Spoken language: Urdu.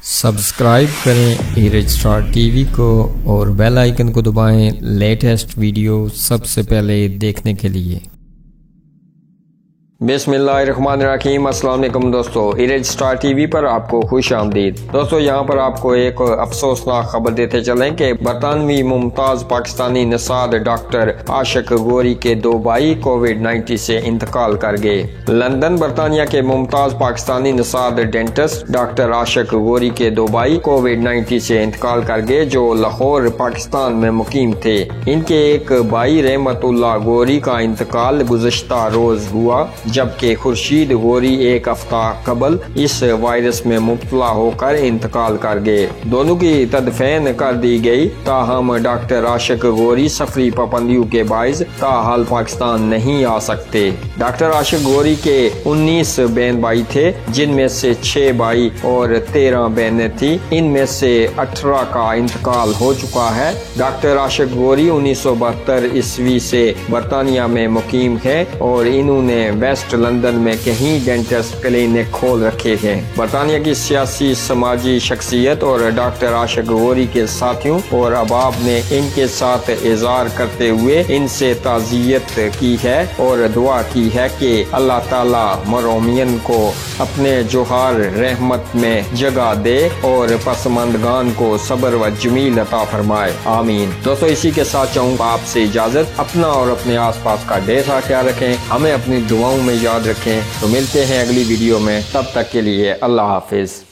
سبسکرائب کریں ایرج اسٹار ٹی وی کو اور بیل آئیکن کو دبائیں لیٹسٹ ویڈیو سب سے پہلے دیکھنے کے لیے۔ بسم اللہ الرحمن الرحیم۔ السلام علیکم دوستو، ایرج اسٹار ٹی وی پر آپ کو خوش آمدید۔ دوستو یہاں پر آپ کو ایک افسوسناک خبر دیتے چلیں کہ برطانوی ممتاز پاکستانی نژاد ڈاکٹر عاشق غوری کے 2 بھائی کووڈ-19 سے انتقال کر گئے۔ لندن برطانیہ کے ممتاز پاکستانی نژاد ڈینٹسٹ ڈاکٹر عاشق غوری کے 2 بھائی کووڈ-19 سے انتقال کر گئے جو لاہور پاکستان میں مقیم تھے۔ ان کے ایک بھائی رحمت اللہ غوری کا انتقال گزشتہ روز ہوا، جبکہ خورشید غوری ایک ہفتہ قبل اس وائرس میں مبتلا ہو کر انتقال کر گئے۔ دونوں کی تدفین کر دی گئی، تاہم ڈاکٹر عاشق غوری سفری پابندیوں کے باعث تاحال پاکستان نہیں آ سکتے۔ ڈاکٹر عاشق غوری کے 19 بہن بھائی تھے، جن میں سے 6 بھائی اور 13 بہنیں تھیں۔ ان میں سے 18 کا انتقال ہو چکا ہے۔ ڈاکٹر عاشق غوری 1972 عیسوی سے برطانیہ میں مقیم ہے اور انہوں نے ویسٹ لندن میں کہیں ڈینٹسٹ کلینک کھول رکھے ہیں۔ برطانیہ کی سیاسی سماجی شخصیت اور ڈاکٹر عاشق غوری کے ساتھیوں اور احباب نے ان کے ساتھ اظہار کرتے ہوئے ان سے تعزیت کی ہے اور دعا کی ہے کہ اللہ تعالی مرحومین کو اپنے جوہر رحمت میں جگہ دے اور پسماندگان کو صبر و جمیل عطا فرمائے، آمین۔ دوستو اسی کے ساتھ چاہوں گا آپ سے اجازت۔ اپنا اور اپنے آس پاس کا ڈھیر سارا خیال رکھیں، ہمیں اپنی دعاؤں میں یاد رکھیں۔ تو ملتے ہیں اگلی ویڈیو میں، تب تک کے لیے اللہ حافظ۔